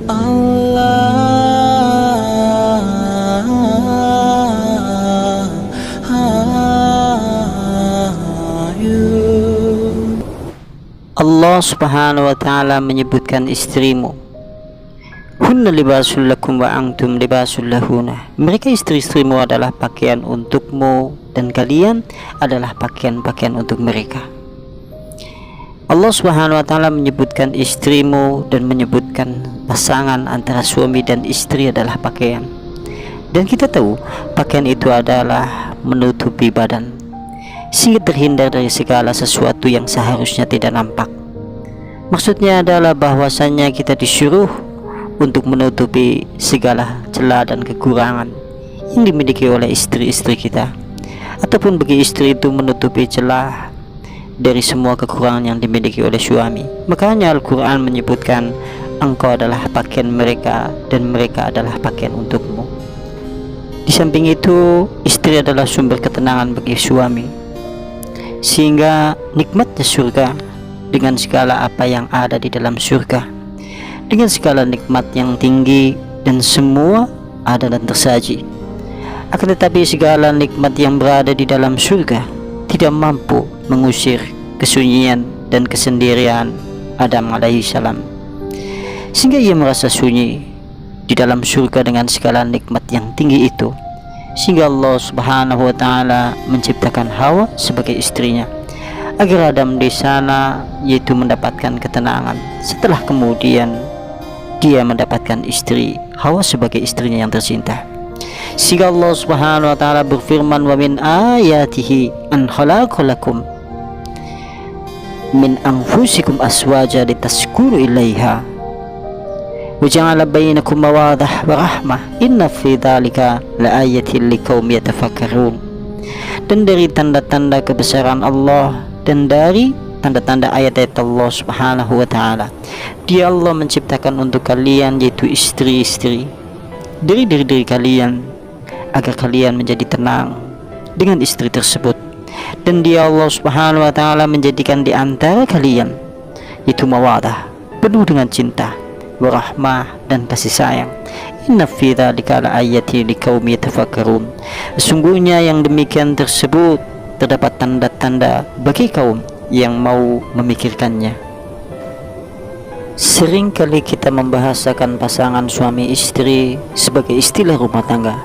Allah Subhanahu wa ta'ala menyebutkan istrimu, hunna libasul lakum wa antum libasul lahuna. Mereka istri-istrimu adalah pakaian untukmu dan kalian adalah pakaian-pakaian untuk mereka. Allah Subhanahu wa ta'ala menyebutkan istrimu dan menyebutkan pasangan antara suami dan istri adalah pakaian. Dan kita tahu pakaian itu adalah menutupi badan sehingga terhindar dari segala sesuatu yang seharusnya tidak nampak. Maksudnya adalah bahwasannya kita disuruh untuk menutupi segala celah dan kekurangan yang dimiliki oleh istri-istri kita, ataupun bagi istri itu menutupi celah dari semua kekurangan yang dimiliki oleh suami. Makanya Al-Quran menyebutkan engkau adalah pakaian mereka dan mereka adalah pakaian untukmu. Di samping itu, istri adalah sumber ketenangan bagi suami, sehingga nikmatnya surga dengan segala apa yang ada di dalam surga, dengan segala nikmat yang tinggi dan semua ada dan tersaji. Akan tetapi segala nikmat yang berada di dalam surga tidak mampu mengusir kesunyian dan kesendirian Adam alaihi salam, sehingga ia merasa sunyi di dalam surga dengan segala nikmat yang tinggi itu. Sehingga Allah Subhanahu wa ta'ala menciptakan Hawa sebagai istrinya, agar Adam di sana yaitu mendapatkan ketenangan. Setelah kemudian dia mendapatkan istri Hawa sebagai istrinya yang tercinta. Sehingga Allah Subhanahu wa ta'ala berfirman, wa min ayatihi an khalaqalakum min anfusikum aswaja litaskunu ilaiha wa ja'ala bainakum mawaddah wa rahmah inna fi dzalika laayatin liqaumin yatafakkarun. Dan dari tanda-tanda kebesaran Allah dan dari tanda-tanda ayat-ayat Allah Subhanahu wa ta'ala, Dia Allah menciptakan untuk kalian yaitu istri-istri dari diri kalian agar kalian menjadi tenang dengan istri tersebut. Dan Dia Allah Subhanahu wa ta'ala menjadikan di antara kalian yaitu mawadah, penuh dengan cinta, warahmah dan kasih sayang. Inna fi dzalika laayatin liqaumin yatafakkarun. Sesungguhnya yang demikian tersebut terdapat tanda-tanda bagi kaum yang mau memikirkannya. Sering kali kita membahasakan pasangan suami istri sebagai istilah rumah tangga,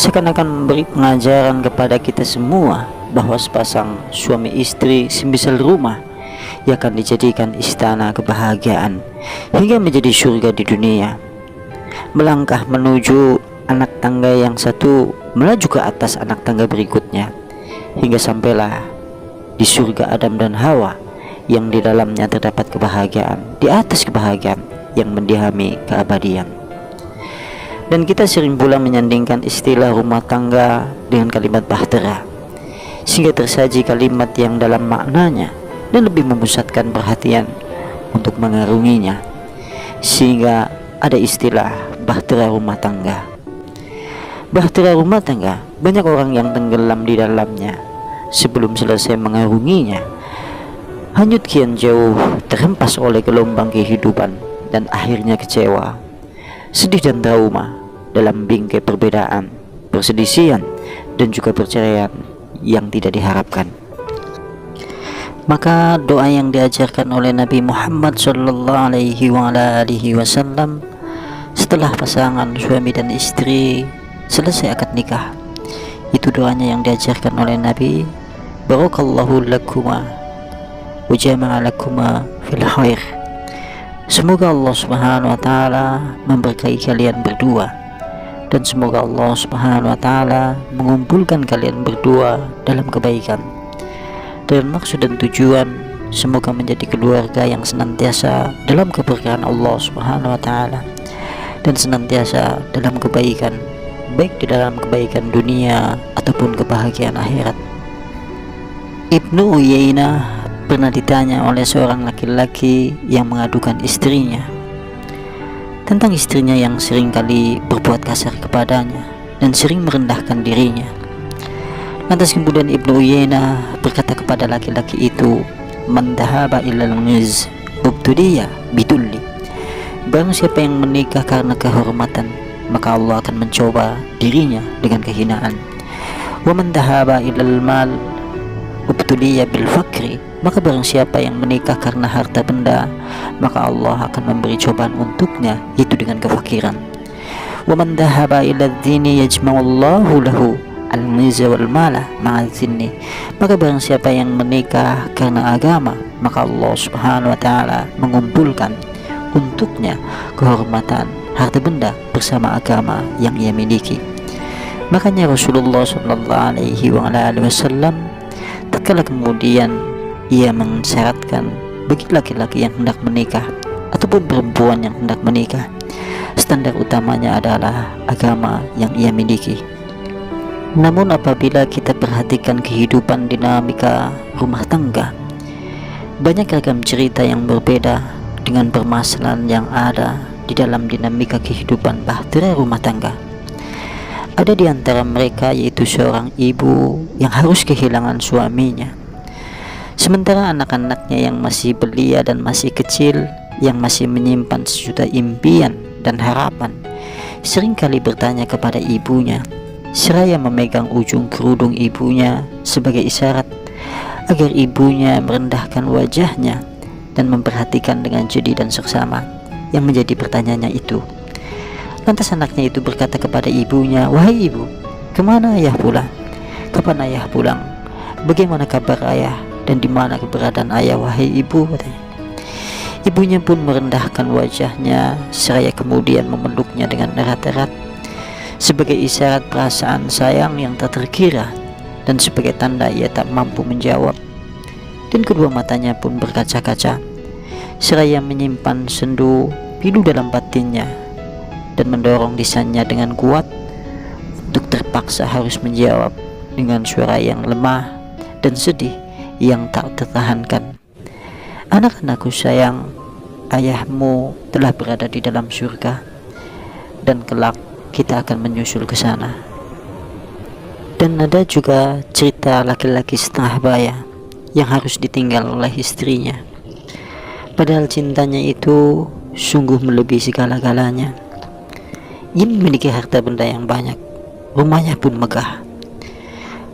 seakan-akan memberi pengajaran kepada kita semua bahwa sepasang suami istri semisal rumah yang akan dijadikan istana kebahagiaan hingga menjadi surga di dunia. Melangkah menuju anak tangga yang satu, melaju ke atas anak tangga berikutnya, hingga sampailah di surga Adam dan Hawa yang di dalamnya terdapat kebahagiaan di atas kebahagiaan yang mendihami keabadian. Dan kita sering pula menyandingkan istilah rumah tangga dengan kalimat bahtera, sehingga tersaji kalimat yang dalam maknanya dan lebih memusatkan perhatian untuk mengarunginya, sehingga ada istilah bahtera rumah tangga. Bahtera rumah tangga, banyak orang yang tenggelam di dalamnya sebelum selesai mengarunginya, hanyut kian jauh, terhempas oleh gelombang kehidupan dan akhirnya kecewa, sedih dan trauma dalam bingkai perbedaan, perselisihan dan juga perceraian yang tidak diharapkan. Maka doa yang diajarkan oleh Nabi Muhammad sallallahu alaihi wasallam setelah pasangan suami dan istri selesai akad nikah, itu doanya yang diajarkan oleh Nabi, barakallahu lakuma wa jama'a lakuma fil khair. Semoga Allah Subhanahu wa ta'ala memberkahi kalian berdua, dan semoga Allah Subhanahu wa ta'ala mengumpulkan kalian berdua dalam kebaikan. Dan maksud dan tujuan, semoga menjadi keluarga yang senantiasa dalam keberkahan Allah Subhanahu wa ta'ala dan senantiasa dalam kebaikan, baik di dalam kebaikan dunia ataupun kebahagiaan akhirat. Ibnu Uyainah pernah ditanya oleh seorang laki-laki yang mengadukan istrinya tentang istrinya yang seringkali berbuat kasar kepadanya dan sering merendahkan dirinya. Lantas kemudian Ibnu Uyainah berkata kepada laki-laki itu, man dhahaba ilal ghiz ubtuliya bitulli Barang siapa yang menikah karena kehormatan, maka Allah akan mencoba dirinya dengan kehinaan. Wa man dhahaba ilal mal ubtuliya bil fakri, maka barang siapa yang menikah karena harta benda, maka Allah akan memberi cobaan untuknya, itu dengan kefakiran. Wa man dhahaba ila dzini yajma'ullahu lahu al-miza wal mala ma'a dzinni, maka barang siapa yang menikah karena agama, maka Allah Subhanahu wa taala mengumpulkan untuknya kehormatan, harta benda bersama agama yang ia miliki. Makanya Rasulullah sallallahu alaihi wasallam tatkala kemudian ia mensyaratkan bagi laki-laki yang hendak menikah ataupun perempuan yang hendak menikah, standar utamanya adalah agama yang ia miliki. Namun apabila kita perhatikan kehidupan dinamika rumah tangga, banyak ragam cerita yang berbeda dengan permasalahan yang ada di dalam dinamika kehidupan bahtera rumah tangga. Ada di antara mereka yaitu seorang ibu yang harus kehilangan suaminya, sementara anak-anaknya yang masih belia dan masih kecil, yang masih menyimpan sejuta impian dan harapan, seringkali bertanya kepada ibunya, seraya memegang ujung kerudung ibunya sebagai isyarat agar ibunya merendahkan wajahnya dan memperhatikan dengan jeli dan seksama yang menjadi pertanyaannya itu. Lantas anaknya itu berkata kepada ibunya, "Wahai ibu, kemana ayah pulang? Kapan ayah pulang? Bagaimana kabar ayah dan di mana keberadaan ayah, wahai ibu?" katanya. Ibunya pun merendahkan wajahnya seraya kemudian memeluknya dengan erat-erat sebagai isyarat perasaan sayang yang tak terkira dan sebagai tanda ia tak mampu menjawab. Dan kedua matanya pun berkaca-kaca seraya menyimpan sendu pilu dalam batinnya dan mendorong lisannya dengan kuat untuk terpaksa harus menjawab dengan suara yang lemah dan sedih yang tak tertahankan, "Anak-anakku sayang, ayahmu telah berada di dalam surga dan kelak kita akan menyusul ke sana." Dan ada juga cerita laki-laki setengah baya yang harus ditinggal oleh istrinya, padahal cintanya itu sungguh melebihi segala-galanya. Ia memiliki harta benda yang banyak, rumahnya pun megah,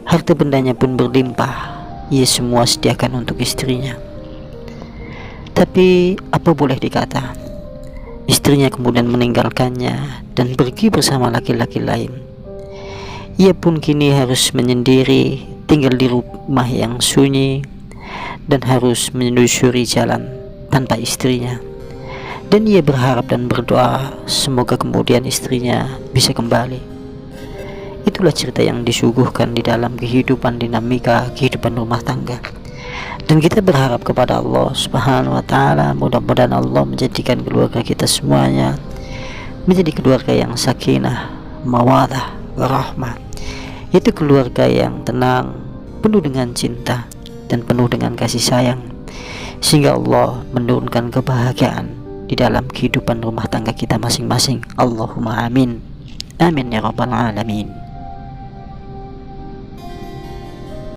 harta bendanya pun berlimpah, ia semua sediakan untuk istrinya. Tapi apa boleh dikata, istrinya kemudian meninggalkannya dan pergi bersama laki-laki lain. Ia pun kini harus menyendiri, tinggal di rumah yang sunyi dan harus menyusuri jalan tanpa istrinya. Dan ia berharap dan berdoa semoga kemudian istrinya bisa kembali. Itulah cerita yang disuguhkan di dalam kehidupan dinamika kehidupan rumah tangga. Dan kita berharap kepada Allah Subhanahu wa taala, mudah-mudahan Allah menjadikan keluarga kita semuanya menjadi keluarga yang sakinah, mawaddah, warahmah. Itu keluarga yang tenang, penuh dengan cinta dan penuh dengan kasih sayang, sehingga Allah menurunkan kebahagiaan di dalam kehidupan rumah tangga kita masing-masing. Allahumma amin. Amin ya rabbal alamin.